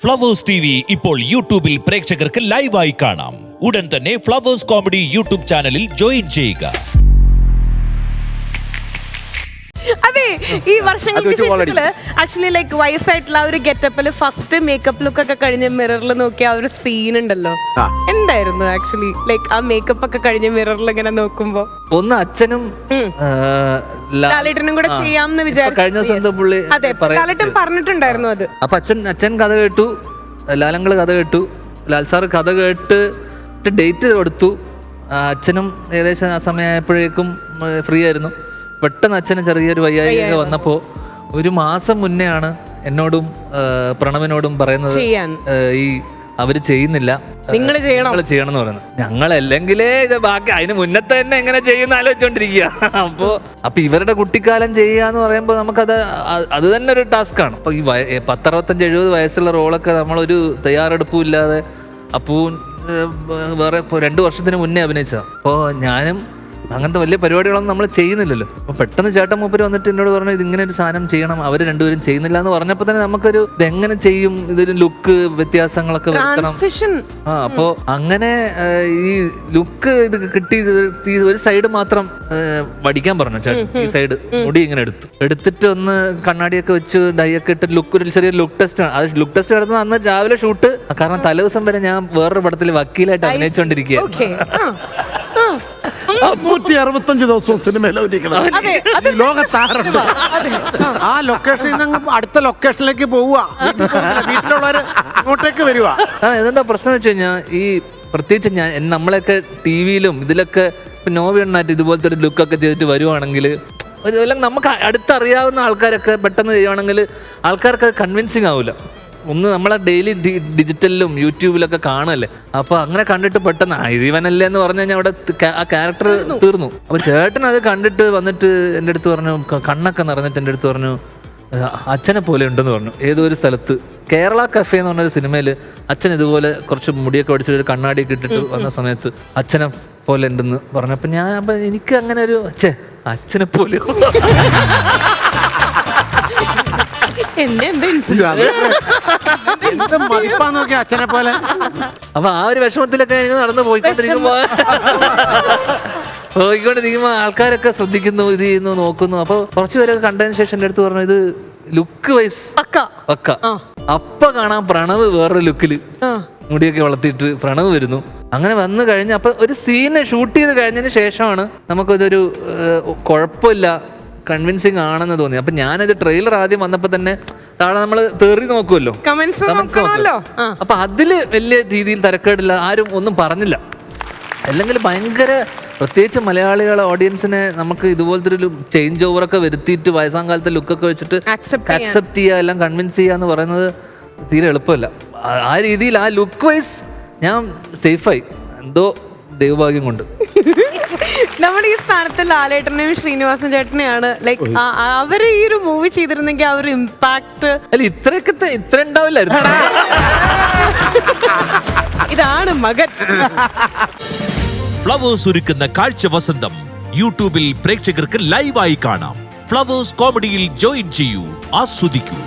Flowers TV ഇപ്പോൾ യൂട്യൂബിൽ പ്രേക്ഷകർക്ക് ലൈവായി കാണാം. ഉടൻ തന്നെ ഫ്ലവേഴ്സ് കോമഡി യൂട്യൂബ് ചാനലിൽ ജോയിൻ ചെയ്യുക. അതെ, ഈ വർഷങ്ങൾക്ക് ശേഷത്തില് ആക്ച്വലി ലൈക്ക് വയസ്സായിട്ടുള്ള ഒരു ഗെറ്റപ്പില് ഫസ്റ്റ് മേക്കപ്പ് ലുക്ക് ഒക്കെ കഴിഞ്ഞ് മിററിൽ നോക്കിയ ആ ഒരു സീൻ ഉണ്ടല്ലോ, എന്തായിരുന്നു ആക്ച്വലി ലൈക്ക് ആ മേക്കപ്പ് ഒക്കെ കഴിഞ്ഞ് മിററിൽ ഇങ്ങനെ നോക്കുമ്പോ? ഒന്ന് അച്ഛനും ലാലേട്ടനും കൂടെ ചെയ്യാമെന്ന് വിചാരിച്ചു. കഴിഞ്ഞ ദിവസം പുള്ളി അതെ, ലാലേട്ടൻ പറഞ്ഞിട്ടുണ്ടായിരുന്നു അത്. അപ്പൊ അച്ഛൻ കഥ കേട്ടു, ലാലങ്ങള് കഥ കേട്ടു, ലാൽ സാറ് കഥ കേട്ട് ഡേറ്റ് കൊടുത്തു. അച്ഛനും ഏകദേശം ആ സമയമായപ്പോഴേക്കും ഫ്രീ ആയിരുന്നു. പെട്ടെന്ന് അച്ഛന് ചെറിയൊരു വയ്യായിക വന്നപ്പോൾ ഒരു മാസം മുന്നെയാണ് എന്നോടും പ്രണവിനോടും പറയുന്നത് ഈ അവര് ചെയ്യുന്നില്ല, നിങ്ങൾ ചെയ്യണം എന്ന് പറയുന്നത്. ഞങ്ങളല്ലെങ്കിലേ ഇത് ബാക്കി അതിന് മുന്നത്തെ തന്നെ എങ്ങനെ ചെയ്യുന്ന ആലോചിച്ചോണ്ടിരിക്കുക. അപ്പൊ ഇവരുടെ കുട്ടിക്കാലം ചെയ്യാന്ന് പറയുമ്പോൾ നമുക്കത് അത് തന്നെ ഒരു ടാസ്ക്കാണ്. അപ്പൊ ഈ 10-65-70 വയസ്സുള്ള റോളൊക്കെ നമ്മളൊരു തയ്യാറെടുപ്പും ഇല്ലാതെ അപ്പൂൻ വേറെ 2 വർഷത്തിന് മുന്നേ അഭിനയിച്ചതാണ്. അപ്പോൾ ഞാനും അങ്ങനത്തെ വലിയ പരിപാടികളൊന്നും നമ്മൾ ചെയ്യുന്നില്ലല്ലോ. അപ്പൊ പെട്ടെന്ന് ചേട്ടൻ മൂപ്പര് വന്നിട്ട് എന്നോട് പറഞ്ഞു ഇതിങ്ങനെ ഒരു സാധനം ചെയ്യണം, അവർ രണ്ടുപേരും ചെയ്യുന്നില്ല എന്ന് പറഞ്ഞപ്പോൾ തന്നെ നമുക്കൊരു ഇതെങ്ങനെ ചെയ്യും, ഇതൊരു ലുക്ക് വ്യത്യാസങ്ങളൊക്കെ വരുത്തണം. അപ്പോ അങ്ങനെ ഈ ലുക്ക് ഇത് കിട്ടി. ഒരു സൈഡ് മാത്രം വടിക്കാൻ പറഞ്ഞു ചേട്ടൻ. ഈ സൈഡ് മുടി ഇങ്ങനെ എടുത്തിട്ട് ഒന്ന് കണ്ണാടിയൊക്കെ വെച്ച് ഡൈ ഒക്കെ ഇട്ട് ഒരു ചെറിയ ലുക്ക് ടെസ്റ്റ് ആണ്. അത് ലുക്ക് ടെസ്റ്റ് നടത്തുന്നത് അന്ന് രാവിലെ ഷൂട്ട്. കാരണം തലേദിവസം വരെ ഞാൻ വേറൊരു പടത്തിൽ വക്കീലായിട്ട് അഭിനയിച്ചുകൊണ്ടിരിക്കുക. 365 ദിവസവും സിനിമയിൽ ലോകത്താറുണ്ട്. ആ ലൊക്കേഷനിൽ നിന്ന് അടുത്ത ലൊക്കേഷനിലേക്ക് പോവുക, വീട്ടിലുള്ളവര് ഇങ്ങോട്ടേക്ക് വരിക. എന്താ പ്രശ്നം വെച്ച് കഴിഞ്ഞാൽ ഈ പ്രത്യേകിച്ച് നമ്മളെയൊക്കെ ടി-വിയിലും ഇതിലൊക്കെ നോവിയണ്ണായിട്ട് ഇതുപോലത്തെ ഒരു ലുക്കൊക്കെ ചെയ്തിട്ട് വരുവാണെങ്കിൽ നമുക്ക് അടുത്തറിയാവുന്ന ആൾക്കാരൊക്കെ പെട്ടെന്ന് ചെയ്യുവാണെങ്കിൽ ആൾക്കാർക്ക് കൺവിൻസിങ് ആവില്ല. ഒന്ന് നമ്മളെ ഡെയിലി ഡിജിറ്റലിലും യൂട്യൂബിലൊക്കെ കാണുമല്ലേ. അപ്പൊ അങ്ങനെ കണ്ടിട്ട് പെട്ടെന്ന് ഇവനല്ലേ എന്ന് പറഞ്ഞു കഴിഞ്ഞാൽ അവിടെ ആ ക്യാരക്ടർ തീർന്നു. അപ്പൊ ചേട്ടൻ അത് കണ്ടിട്ട് വന്നിട്ട് എൻ്റെ അടുത്ത് പറഞ്ഞു, കണ്ണൊക്കെ നിറഞ്ഞിട്ട് എൻ്റെ അടുത്ത് പറഞ്ഞു അച്ഛനെ പോലെ ഉണ്ടെന്ന് പറഞ്ഞു. ഏതോ ഒരു സ്ഥലത്ത് കേരള കഫേ എന്ന് പറഞ്ഞൊരു സിനിമയിൽ അച്ഛൻ ഇതുപോലെ കുറച്ച് മുടിയൊക്കെ പഠിച്ചിട്ട് കണ്ണാടിയൊക്കെ ഇട്ടിട്ട് വന്ന സമയത്ത് അച്ഛനെ പോലെ ഉണ്ടെന്ന് പറഞ്ഞു. അപ്പൊ എനിക്ക് അങ്ങനെ ഒരു അച്ഛനെ പോലെ അച്ഛനെ പോലെ. അപ്പൊ ആ ഒരു വിഷമത്തിലൊക്കെ നടന്നു പോയിക്കൊണ്ടിരിക്കുമ്പോ ആൾക്കാരൊക്കെ ശ്രദ്ധിക്കുന്നു, ഇത് ചെയ്യുന്നു, നോക്കുന്നു. അപ്പൊ കുറച്ചുപേരൊക്കെ കണ്ടതിന് ശേഷം എൻ്റെ അടുത്ത് പറഞ്ഞു ഇത് ലുക്ക് വൈസ് പക്ക. അപ്പൊ കാണാൻ പ്രണവ് വേറൊരു ലുക്കില് മുടിയൊക്കെ വളർത്തിയിട്ട് പ്രണവ് വരുന്നു. അങ്ങനെ വന്നു കഴിഞ്ഞ അപ്പൊ ഒരു സീന് ഷൂട്ട് ചെയ്ത് കഴിഞ്ഞതിന് ശേഷമാണ് നമുക്കിതൊരു കുഴപ്പമില്ല, കൺവിൻസിങ് ആണെന്ന് തോന്നി. അപ്പൊ ഞാനത് ട്രെയിലർ ആദ്യം വന്നപ്പോ തന്നെ താഴെ നമ്മള് തെറി നോക്കുമല്ലോ, കമന്റ്സ്. അപ്പൊ അതില് വലിയ രീതിയിൽ തരക്കേടില്ല, ആരും ഒന്നും പറഞ്ഞില്ല. അല്ലെങ്കിൽ ഭയങ്കര പ്രത്യേകിച്ച് മലയാളികളെ ഓഡിയൻസിനെ നമുക്ക് ഇതുപോലത്തെ ഒരു ചേഞ്ച് ഓവറൊക്കെ വരുത്തിയിട്ട് വയസ്സാം കാലത്തെ ലുക്കൊക്കെ വെച്ചിട്ട് അക്സെപ്റ്റ് ചെയ്യുക, എല്ലാം കൺവിൻസ് ചെയ്യുക എന്ന് പറയുന്നത് തീരെ എളുപ്പമല്ല. ആ രീതിയിൽ ആ ലുക്ക് വൈസ് ഞാൻ സേഫായി, എന്തോ ദൈവഭാഗ്യം കൊണ്ട്. നമ്മൾ ഈ സ്ഥാനത്ത് ലാലേട്ടനെയും ശ്രീനിവാസൻ ചേട്ടനെയാണ് ലൈക്ക് അവര് ഈ ഒരു മൂവി ചെയ്തിരുന്നെങ്കിൽ ആ ഒരു ഇമ്പാക്ട് അല്ല ഇത്ര ഉണ്ടാവില്ലായിരുന്നു. ഇതാണ് മകൻ. ഫ്ലവേഴ്സ് ഒരുക്കുന്ന കാഴ്ച വസന്തം യൂട്യൂബിൽ പ്രേക്ഷകർക്ക് ലൈവായി കാണാം. ഫ്ലവേഴ്സ് കോമഡിയിൽ ജോയിൻ ചെയ്യൂ, ആസ്വദിക്കൂ.